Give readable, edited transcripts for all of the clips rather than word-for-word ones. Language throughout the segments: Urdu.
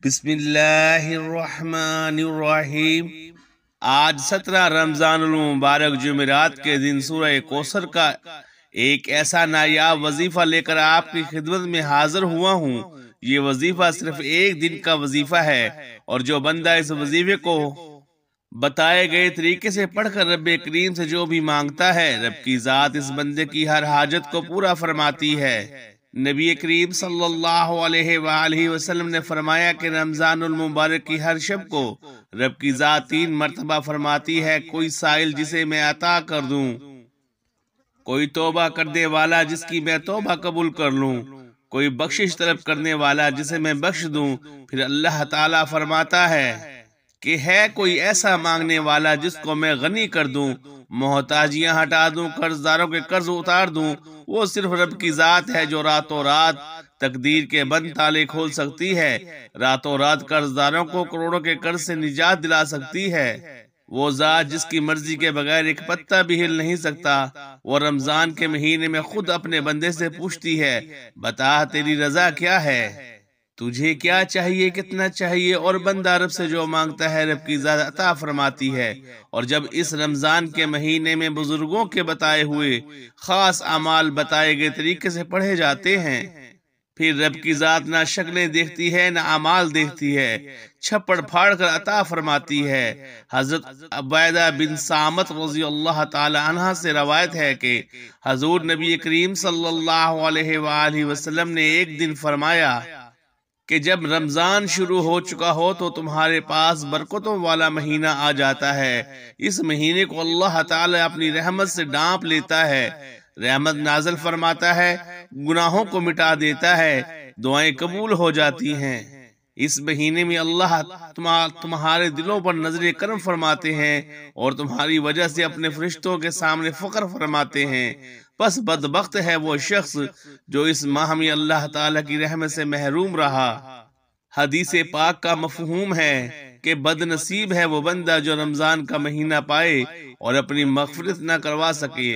بسم اللہ الرحمن الرحیم۔ آج 17 رمضان المبارک جمعرات کے دن سورہ کوثر کا ایک ایسا نایاب وظیفہ لے کر آپ کی خدمت میں حاضر ہوا ہوں۔ یہ وظیفہ صرف ایک دن کا وظیفہ ہے، اور جو بندہ اس وظیفے کو بتائے گئے طریقے سے پڑھ کر رب کریم سے جو بھی مانگتا ہے، رب کی ذات اس بندے کی ہر حاجت کو پورا فرماتی ہے۔ نبی کریم صلی اللہ علیہ وآلہ وسلم نے فرمایا کہ رمضان المبارک کی ہر شب کو رب کی ذات 3 مرتبہ فرماتی ہے، کوئی سائل جسے میں عطا کر دوں، کوئی توبہ کرنے والا جس کی میں توبہ قبول کر لوں، کوئی بخشش طلب کرنے والا جسے میں بخش دوں۔ پھر اللہ تعالیٰ فرماتا ہے کہ ہے کوئی ایسا مانگنے والا جس کو میں غنی کر دوں، محتاجیاں ہٹا دوں، قرض داروں کے قرض اتار دوں۔ وہ صرف رب کی ذات ہے جو راتوں رات تقدیر کے بند تالے کھول سکتی ہے، راتوں رات قرض داروں کو کروڑوں کے قرض سے نجات دلا سکتی ہے۔ وہ ذات جس کی مرضی کے بغیر ایک پتہ بھی ہل نہیں سکتا، وہ رمضان کے مہینے میں خود اپنے بندے سے پوچھتی ہے، بتا تیری رضا کیا ہے، تجھے کیا چاہیے، کتنا چاہیے، اور بندہ رب سے جو مانگتا ہے رب کی ذات عطا فرماتی ہے۔ اور جب اس رمضان کے مہینے میں بزرگوں کے بتائے ہوئے خاص اعمال بتائے گئے طریقے سے پڑھے جاتے ہیں، پھر رب کی ذات نہ شکلیں دیکھتی ہے نہ اعمال دیکھتی ہے، چھپڑ پھاڑ کر عطا فرماتی ہے۔ حضرت عبیدہ بن صامت رضی اللہ تعالی عنہ سے روایت ہے کہ حضور نبی کریم صلی اللہ علیہ وآلہ وسلم نے ایک دن فرمایا کہ جب رمضان شروع ہو چکا ہو تو تمہارے پاس برکتوں والا مہینہ آ جاتا ہے، اس مہینے کو اللہ تعالی اپنی رحمت سے ڈانپ لیتا ہے، رحمت نازل فرماتا ہے، گناہوں کو مٹا دیتا ہے، دعائیں قبول ہو جاتی ہیں۔ اس مہینے میں اللہ تمہارے دلوں پر نظر کرم فرماتے ہیں اور تمہاری وجہ سے اپنے فرشتوں کے سامنے فخر فرماتے ہیں۔ بس بدبخت ہے وہ شخص جو اس ماہ میں اللہ تعالیٰ کی رحمت سے محروم رہا۔ حدیث پاک کا مفہوم ہے کہ بد نصیب ہے وہ بندہ جو رمضان کا مہینہ پائے اور اپنی مغفرت نہ کروا سکے۔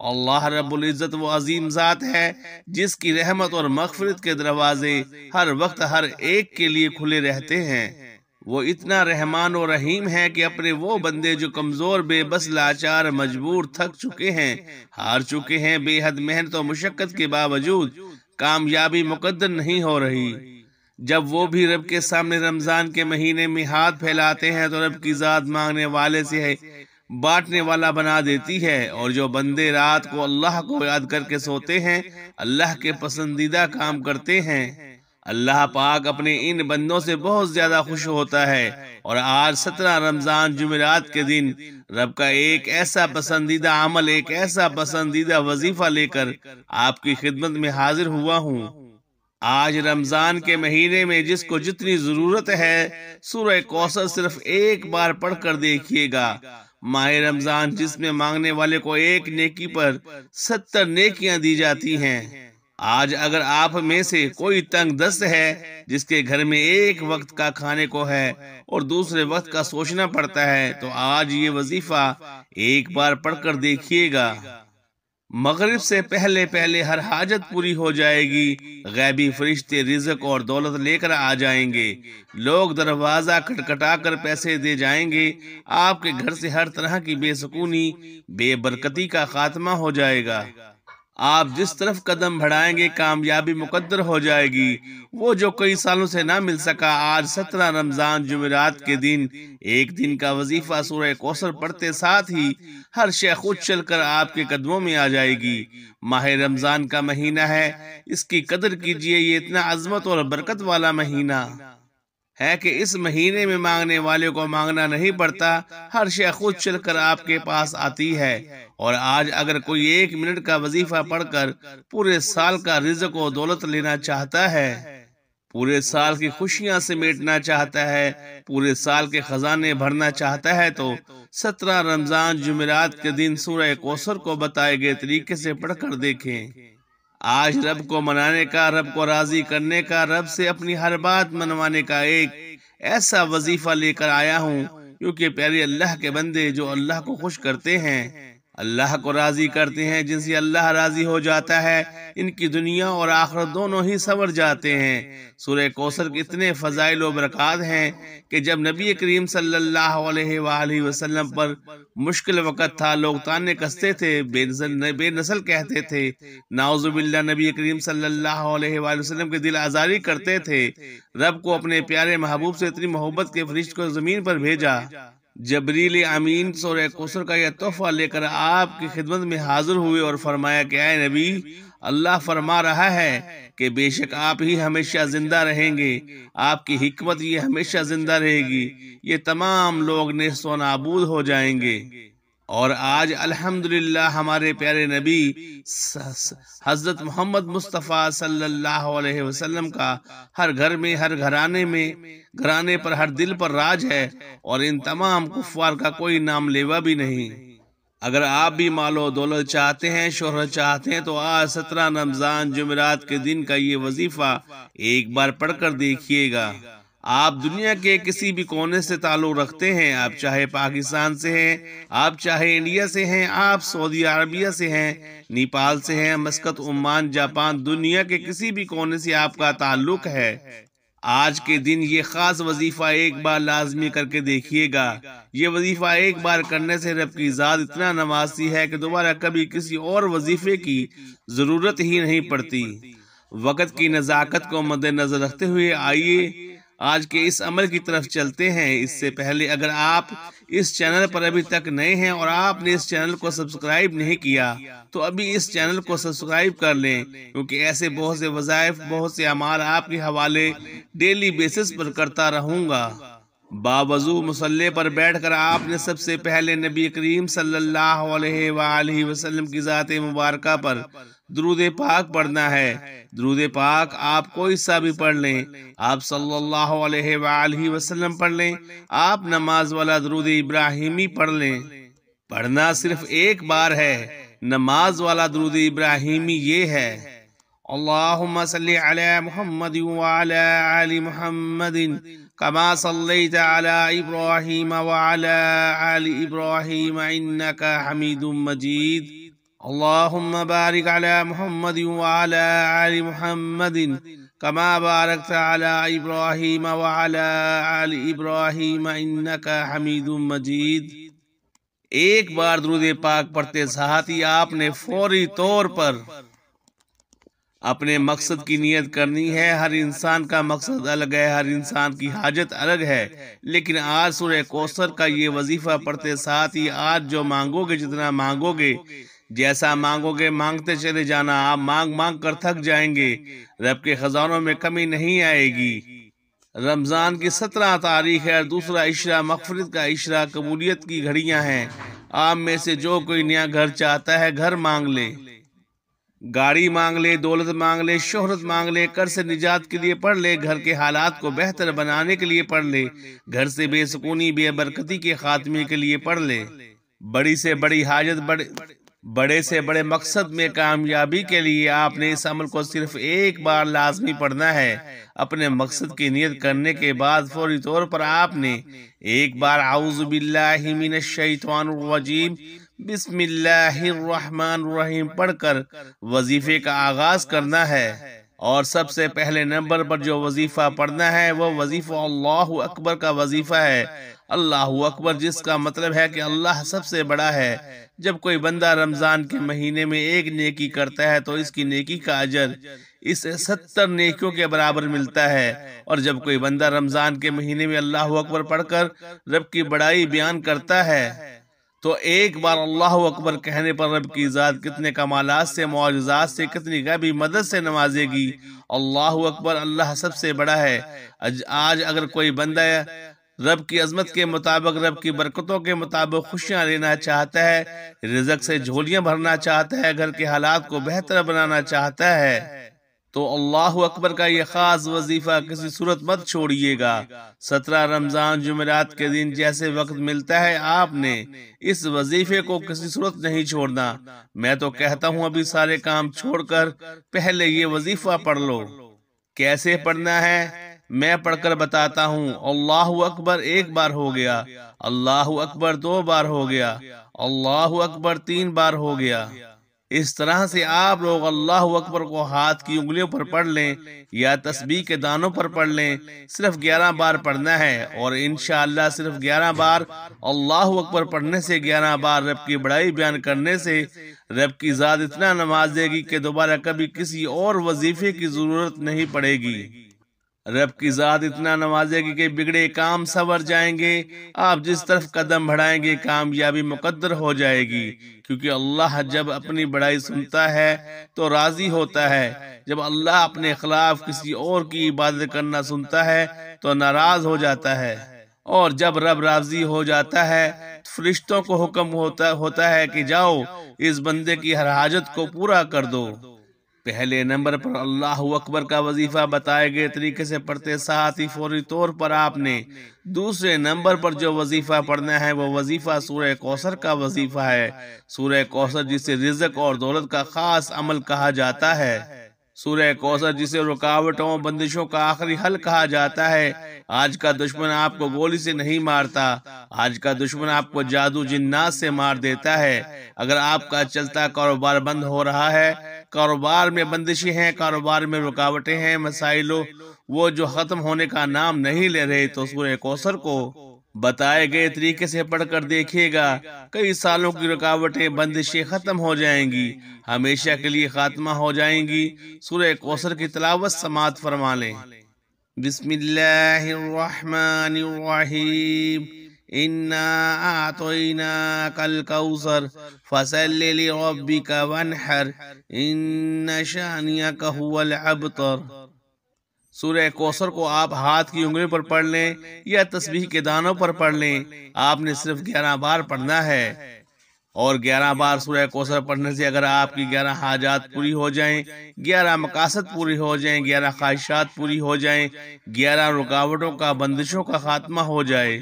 اللہ رب العزت وہ عظیم ذات ہے جس کی رحمت اور مغفرت کے دروازے ہر وقت ہر ایک کے لیے کھلے رہتے ہیں۔ وہ اتنا رحمان و رحیم ہے کہ اپنے وہ بندے جو کمزور، بے بس، لاچار، مجبور، تھک چکے ہیں، ہار چکے ہیں، بے حد محنت و مشقت کے باوجود کامیابی مقدر نہیں ہو رہی، جب وہ بھی رب کے سامنے رمضان کے مہینے میں ہاتھ پھیلاتے ہیں تو رب کی ذات مانگنے والے سے بانٹنے والا بنا دیتی ہے۔ اور جو بندے رات کو اللہ کو یاد کر کے سوتے ہیں، اللہ کے پسندیدہ کام کرتے ہیں، اللہ پاک اپنے ان بندوں سے بہت زیادہ خوش ہوتا ہے۔ اور آج 17 رمضان جمعرات کے دن رب کا ایک ایسا پسندیدہ عمل، ایک ایسا پسندیدہ وظیفہ لے کر آپ کی خدمت میں حاضر ہوا ہوں۔ آج رمضان کے مہینے میں جس کو جتنی ضرورت ہے، سورہ کوثر صرف ایک بار پڑھ کر دیکھیے گا۔ ماہ رمضان جس میں مانگنے والے کو ایک نیکی پر 70 نیکیاں دی جاتی ہیں۔ آج اگر آپ میں سے کوئی تنگ دست ہے جس کے گھر میں ایک وقت کا کھانے کو ہے اور دوسرے وقت کا سوچنا پڑتا ہے، تو آج یہ وظیفہ ایک بار پڑھ کر دیکھیے گا۔ مغرب سے پہلے پہلے ہر حاجت پوری ہو جائے گی، غیبی فرشتے رزق اور دولت لے کر آ جائیں گے، لوگ دروازہ کھٹکھٹا کر پیسے دے جائیں گے، آپ کے گھر سے ہر طرح کی بے سکونی، بے برکتی کا خاتمہ ہو جائے گا، آپ جس طرف قدم بڑھائیں گے کامیابی مقدر ہو جائے گی۔ وہ جو کئی سالوں سے نہ مل سکا، آج 17 رمضان جمعرات کے دن ایک دن کا وظیفہ سورہ کوثر پڑھتے ساتھ ہی ہر شے خود چل کر آپ کے قدموں میں آ جائے گی۔ ماہ رمضان کا مہینہ ہے، اس کی قدر کیجئے، یہ اتنا عظمت اور برکت والا مہینہ ہے کہ اس مہینے میں مانگنے والے کو مانگنا نہیں پڑتا، ہر شے خود چل کر آپ کے پاس آتی ہے۔ اور آج اگر کوئی 1 منٹ کا وظیفہ پڑھ کر پورے سال کا رزق و دولت لینا چاہتا ہے، پورے سال کی خوشیاں سمیٹنا چاہتا ہے، پورے سال کے خزانے بھرنا چاہتا ہے، تو 17 رمضان جمعرات کے دن سورہ کوثر کو بتائے گئے طریقے سے پڑھ کر دیکھیں۔ آج رب کو منانے کا، رب کو راضی کرنے کا، رب سے اپنی ہر بات منوانے کا ایک ایسا وظیفہ لے کر آیا ہوں، کیونکہ پیارے اللہ کے بندے جو اللہ کو خوش کرتے ہیں، اللہ کو راضی کرتے ہیں جن سے اللہ راضی ہو جاتا ہے، ان کی دنیا اور آخرت دونوں ہی سنور جاتے ہیں۔ سورہ کوثر کے اتنے فضائل و برکات ہیں کہ جب نبی کریم صلی اللہ علیہ وآلہ وسلم پر مشکل وقت تھا، لوگ تانے کستے تھے، بے نسل کہتے تھے، نعوذ باللہ نبی کریم صلی اللہ علیہ وآلہ وسلم کے دل آزاری کرتے تھے، رب کو اپنے پیارے محبوب سے اتنی محبت کے فرشتے کو زمین پر بھیجا۔ جبریل امین سورہ کوثر کا یہ تحفہ لے کر آپ کی خدمت میں حاضر ہوئے اور فرمایا کہ اے نبی، اللہ فرما رہا ہے کہ بے شک آپ ہی ہمیشہ زندہ رہیں گے، آپ کی حکمت یہ ہمیشہ زندہ رہے گی، یہ تمام لوگ نیست و نابود ہو جائیں گے۔ اور آج الحمدللہ ہمارے پیارے نبی حضرت محمد مصطفیٰ صلی اللہ علیہ وسلم کا ہر گھر میں، ہر گھرانے پر، ہر دل پر راج ہے، اور ان تمام کفار کا کوئی نام لیوا بھی نہیں۔ اگر آپ بھی مال و دولت چاہتے ہیں، شہرت چاہتے ہیں، تو آج 17 رمضان جمعرات کے دن کا یہ وظیفہ ایک بار پڑھ کر دیکھیے گا۔ آپ دنیا کے کسی بھی کونے سے تعلق رکھتے ہیں، آپ چاہے پاکستان سے ہیں، آپ چاہے انڈیا سے ہیں، آپ سعودی عربیہ سے ہیں، نیپال سے ہیں، مسقط، عمان، جاپان، دنیا کے کسی بھی کونے سے آپ کا تعلق ہے، آج کے دن یہ خاص وظیفہ ایک بار لازمی کر کے دیکھیے گا۔ یہ وظیفہ ایک بار کرنے سے رب کی ذات اتنا نوازتی ہے کہ دوبارہ کبھی کسی اور وظیفے کی ضرورت ہی نہیں پڑتی۔ وقت کی نزاکت کو مد نظر رکھتے ہوئے آئیے آج کے اس عمل کی طرف چلتے ہیں۔ اس سے پہلے اگر آپ اس چینل پر ابھی تک نئے ہیں اور آپ نے اس چینل کو سبسکرائب نہیں کیا تو ابھی اس چینل کو سبسکرائب کر لیں، کیونکہ ایسے بہت سے وظائف، بہت سے اعمال آپ کے حوالے ڈیلی بیسس پر کرتا رہوں گا۔ باوضو مصلی پر بیٹھ کر آپ نے سب سے پہلے نبی کریم صلی اللہ علیہ وآلہ وسلم کی ذات مبارکہ پر درود پاک پڑھنا ہے۔ درود پاک آپ کوئی سا بھی پڑھ لیں، آپ صلی اللہ علیہ وآلہ وسلم پڑھ لیں، آپ نماز والا درود ابراہیمی پڑھ لیں۔ پڑھنا صرف ایک بار ہے، نماز والا درود ابراہیمی یہ ہے: اللہم صلی علی محمد وعلی آل محمد کما صلیت علی ابراہیم وعلی آل ابراہیم انکا حمید مجید۔ اللہم بارک علی محمد وعلی آل محمد کما بارکت علی ابراہیم وعلی آل ابراہیم انکا حمید مجید۔ ایک بار درود پاک پڑھتے ساتھ ہی آپ نے فوری طور پر اپنے مقصد کی نیت کرنی ہے۔ ہر انسان کا مقصد الگ ہے، ہر انسان کی حاجت الگ ہے، لیکن آج سورہ کوثر کا یہ وظیفہ پڑھتے ساتھ ہی آج جو مانگو گے، جتنا مانگو گے، جیسا مانگو گے، مانگتے چلے جانا، آپ مانگ مانگ کر تھک جائیں گے، رب کے خزانوں میں کمی نہیں آئے گی۔ رمضان کی 17 تاریخ ہے، دوسرا عشرہ مغفرت کا عشرہ، قبولیت کی گھڑیاں ہیں۔ آپ میں سے جو کوئی نیا گھر چاہتا ہے، گھر مانگ لے، گاڑی مانگ لے، دولت مانگ لے، شہرت مانگ لے، قرض سے نجات کے لیے پڑھ لے، گھر کے حالات کو بہتر بنانے کے لیے پڑھ لے، گھر سے بے سکونی، بے برکتی کے خاتمے کے لیے پڑھ لے۔ بڑی سے بڑی حاجت، بڑے سے بڑے مقصد میں کامیابی کے لیے آپ نے اس عمل کو صرف ایک بار لازمی پڑھنا ہے۔ اپنے مقصد کی نیت کرنے کے بعد فوری طور پر آپ نے ایک بار اعوذ باللہ من الشیطان الرجیم بسم اللہ الرحمن الرحیم پڑھ کر وظیفے کا آغاز کرنا ہے۔ اور سب سے پہلے نمبر پر جو وظیفہ پڑھنا ہے وہ وظیفہ اللہ اکبر کا وظیفہ ہے۔ اللہ اکبر جس کا مطلب ہے کہ اللہ سب سے بڑا ہے۔ جب کوئی بندہ رمضان کے مہینے میں ایک نیکی کرتا ہے تو اس کی نیکی کا اجر اسے 70 نیکیوں کے برابر ملتا ہے، اور جب کوئی بندہ رمضان کے مہینے میں اللہ اکبر پڑھ کر رب کی بڑائی بیان کرتا ہے تو ایک بار اللہ اکبر کہنے پر رب کی ذات کتنے کمالات سے، معجزات سے، کتنی غیبی مدد سے نوازے گی۔ اللہ اکبر، اللہ سب سے بڑا ہے۔ آج اگر کوئی بندہ رب کی عظمت کے مطابق، رب کی برکتوں کے مطابق خوشیاں لینا چاہتا ہے، رزق سے جھولیاں بھرنا چاہتا ہے، گھر کے حالات کو بہتر بنانا چاہتا ہے، تو اللہ اکبر کا یہ خاص وظیفہ کسی صورت مت چھوڑیے گا۔ 17 رمضان جمعرات کے دن جیسے وقت ملتا ہے، آپ نے اس وظیفے کو کسی صورت نہیں چھوڑنا۔ میں تو کہتا ہوں ابھی سارے کام چھوڑ کر پہلے یہ وظیفہ پڑھ لو۔ کیسے پڑھنا ہے میں پڑھ کر بتاتا ہوں۔ اللہ اکبر ایک بار ہو گیا، اللہ اکبر 2 بار ہو گیا، اللہ اکبر 3 بار ہو گیا۔ اس طرح سے آپ لوگ اللہ اکبر کو ہاتھ کی انگلیوں پر پڑھ لیں یا تسبیح کے دانوں پر پڑھ لیں، صرف 11 بار پڑھنا ہے، اور انشاءاللہ صرف 11 بار اللہ اکبر پڑھنے سے، 11 بار رب کی بڑائی بیان کرنے سے رب کی ذات اتنا نوازے گی کہ دوبارہ کبھی کسی اور وظیفے کی ضرورت نہیں پڑے گی۔ رب کی ذات اتنا نوازے گی کہ بگڑے کام سنور جائیں گے، آپ جس طرف قدم بڑھائیں گے کامیابی مقدر ہو جائے گی، کیونکہ اللہ جب اپنی بڑائی سنتا ہے تو راضی ہوتا ہے، جب اللہ اپنے خلاف کسی اور کی عبادت کرنا سنتا ہے تو ناراض ہو جاتا ہے، اور جب رب راضی ہو جاتا ہے فرشتوں کو حکم ہوتا ہے کہ جاؤ اس بندے کی ہر حاجت کو پورا کر دو۔ پہلے نمبر پر اللہ اکبر کا وظیفہ بتائے گئے طریقے سے پڑھتے، ساتھ ہی فوری طور پر آپ نے دوسرے نمبر پر جو وظیفہ پڑھنا ہے وہ وظیفہ سورہ کوثر کا وظیفہ ہے۔ سورہ کوثر جسے رزق اور دولت کا خاص عمل کہا جاتا ہے، سورہ کوثر جسے رکاوٹوں بندشوں کا آخری حل کہا جاتا ہے۔ آج کا دشمن آپ کو گولی سے نہیں مارتا، آج کا دشمن آپ کو جادو جنات سے مار دیتا ہے۔ اگر آپ کا چلتا کاروبار بند ہو رہا ہے، کاروبار میں بندشیں ہیں، کاروبار میں رکاوٹیں ہیں، مسائل وہ جو ختم ہونے کا نام نہیں لے رہے، تو سورہ کوثر کو بتائے گئے طریقے سے پڑھ کر دیکھیے گا، کئی سالوں کی رکاوٹیں بندشیں ختم ہو جائیں گی، ہمیشہ کے لیے خاتمہ ہو جائیں گی۔ سورہ کوثر کی تلاوت سماعت فرما لیں۔ بسم اللہ الرحمن الرحیم، انا اعطیناک الکوثر فصل لربک وانحر ان شانئک ھو الابتر۔ سورہ کوثر کو آپ ہاتھ کی انگلیوں پر پڑھ لیں یا تسبیح کے دانوں پر پڑھ لیں، آپ نے صرف 11 بار پڑھنا ہے، اور 11 بار سورہ کوثر پڑھنے سے اگر آپ کی 11 حاجات پوری ہو جائیں، 11 مقاصد پوری ہو جائیں، 11 خواہشات پوری ہو جائیں، 11 رکاوٹوں کا بندشوں کا خاتمہ ہو جائے،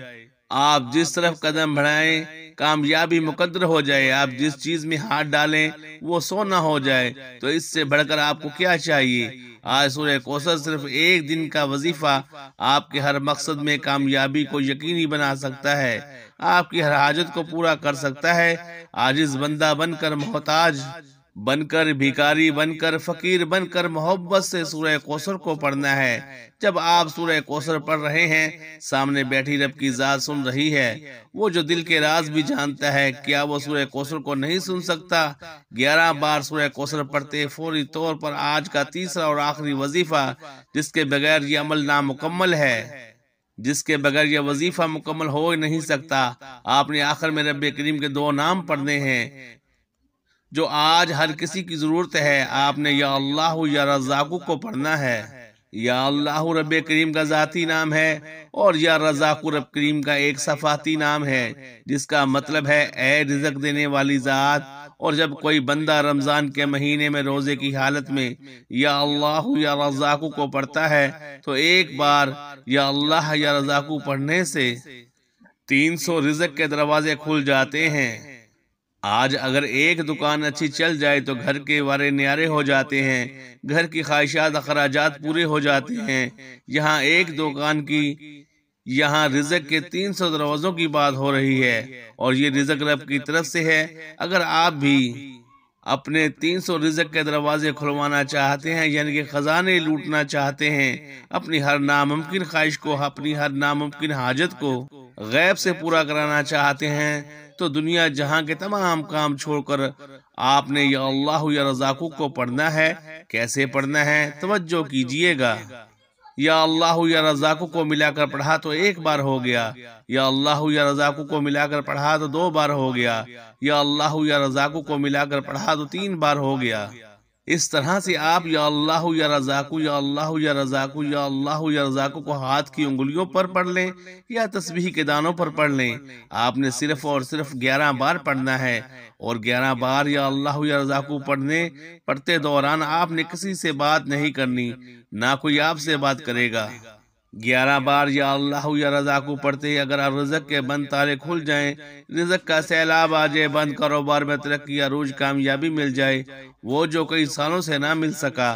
آپ جس طرف قدم بڑھائیں کامیابی مقدر ہو جائے، آپ جس چیز میں ہاتھ ڈالیں وہ سونا ہو جائے، تو اس سے بڑھ کر آپ کو کیا چاہیے؟ آج سورہ کوثر صرف ایک دن کا وظیفہ آپ کے ہر مقصد میں کامیابی کو یقینی بنا سکتا ہے، آپ کی ہر حاجت کو پورا کر سکتا ہے۔ عاجز بندہ بن کر، محتاج بن کر، بھیکاری بن کر، فقیر بن کر محبت سے سورہ کوثر کو پڑھنا ہے۔ جب آپ سورہ کوثر پڑھ رہے ہیں، سامنے بیٹھی رب کی ذات سن رہی ہے، وہ جو دل کے راز بھی جانتا ہے، کیا وہ سورہ کوثر کو نہیں سن سکتا؟ 11 بار سورہ کوثر پڑھتے فوری طور پر آج کا تیسرا اور آخری وظیفہ، جس کے بغیر یہ عمل نامکمل ہے، جس کے بغیر یہ وظیفہ مکمل ہو ہی نہیں سکتا، آپ نے آخر میں رب کریم کے 2 نام پڑھنے ہیں جو آج ہر کسی کی ضرورت ہے۔ آپ نے یا اللہ یا رزاق کو پڑھنا ہے۔ یا اللہ رب کریم کا ذاتی نام ہے، اور یا رزاق رب کریم کا ایک صفاتی نام ہے، جس کا مطلب ہے اے رزق دینے والی ذات۔ اور جب کوئی بندہ رمضان کے مہینے میں روزے کی حالت میں یا اللہ یا رزاق کو پڑھتا ہے، تو ایک بار یا اللہ یا رزاق پڑھنے سے 300 رزق کے دروازے کھل جاتے ہیں۔ آج اگر ایک دکان اچھی چل جائے تو گھر کے وارے نیارے ہو جاتے ہیں، گھر کی خواہشات اخراجات پورے ہو جاتے ہیں۔ یہاں ایک دکان کی، یہاں رزق کے 300 دروازوں کی بات ہو رہی ہے، اور یہ رزق رب کی طرف سے ہے۔ اگر آپ بھی اپنے 300 رزق کے دروازے کھلوانا چاہتے ہیں، یعنی کہ خزانے لوٹنا چاہتے ہیں، اپنی ہر ناممکن خواہش کو، اپنی ہر ناممکن حاجت کو غیب سے پورا کرانا چاہتے ہیں، تو دنیا جہاں کے تمام کام چھوڑ کر آپ نے یا اللہ یا رزاق کو پڑھنا ہے۔ کیسے پڑھنا ہے؟ توجہ کیجئے گا۔ یا اللہ یا رزاق کو ملا کر پڑھا تو 1 بار ہو گیا، یا اللہ یا رزاق کو ملا کر پڑھا تو 2 بار ہو گیا، یا اللہ یا رزاق کو ملا کر پڑھا تو 3 بار ہو گیا۔ اس طرح سے آپ یا اللہ یا رزاق، یا اللہ یا رزاق، یا اللہ یا رزاق کو ہاتھ کی انگلیوں پر پڑھ لیں یا تسبیح کے دانوں پر پڑھ لیں۔ آپ نے صرف اور صرف 11 بار پڑھنا ہے، اور 11 بار یا اللہ یا رزاق پڑھتے دوران آپ نے کسی سے بات نہیں کرنی، نہ کوئی آپ سے بات کرے گا۔ 11 بار یا اللہ یا رزاق پڑھتے اگر رزق کے بند تالے کھل جائیں، رزق کا سیلاب آ جائے، بند کاروبار میں ترقی عروج کامیابی مل جائے، وہ جو کئی سالوں سے نہ مل سکا،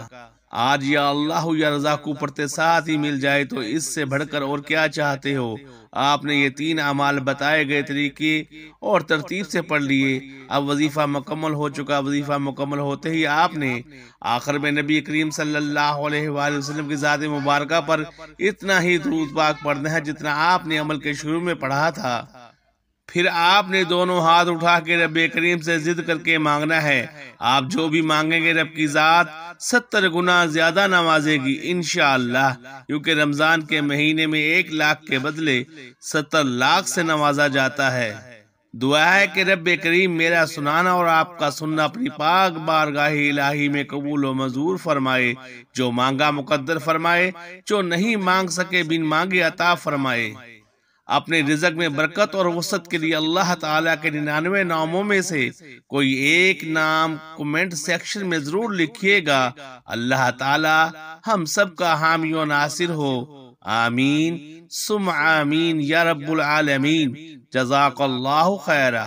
آج یا اللہ یا رضا کو پڑھتے ساتھ ہی مل جائے تو اس سے بڑھ کر اور کیا چاہتے ہو۔ آپ نے یہ 3 اعمال بتائے گئے طریقے اور ترتیب سے پڑھ لیے۔ اب وظیفہ مکمل ہو چکا۔ وظیفہ مکمل ہوتے ہی آپ نے آخر میں نبی کریم صلی اللہ علیہ وآلہ وسلم کی ذات مبارکہ پر اتنا ہی درود پاک پڑھنا ہے جتنا آپ نے عمل کے شروع میں پڑھا تھا۔ پھر آپ نے دونوں ہاتھ اٹھا کے رب کریم سے ضد کر کے مانگنا ہے۔ آپ جو بھی مانگیں گے رب کی ذات 70 گنا زیادہ نوازے گی انشاءاللہ، کیونکہ رمضان کے مہینے میں 1 لاکھ کے بدلے 70 لاکھ سے نوازا جاتا ہے۔ دعا ہے کہ رب کریم میرا سنانا اور آپ کا سننا اپنی پاک بارگاہ الہی میں قبول و منظور فرمائے، جو مانگا مقدر فرمائے، جو نہیں مانگ سکے بن مانگے عطا فرمائے۔ اپنے رزق میں برکت اور وسعت کے لیے اللہ تعالیٰ کے 99 ناموں میں سے کوئی ایک نام کومنٹ سیکشن میں ضرور لکھیے گا۔ اللہ تعالیٰ ہم سب کا حامی و ناصر ہو، آمین ثم آمین یا رب العالمین۔ جزاک اللہ خیرہ۔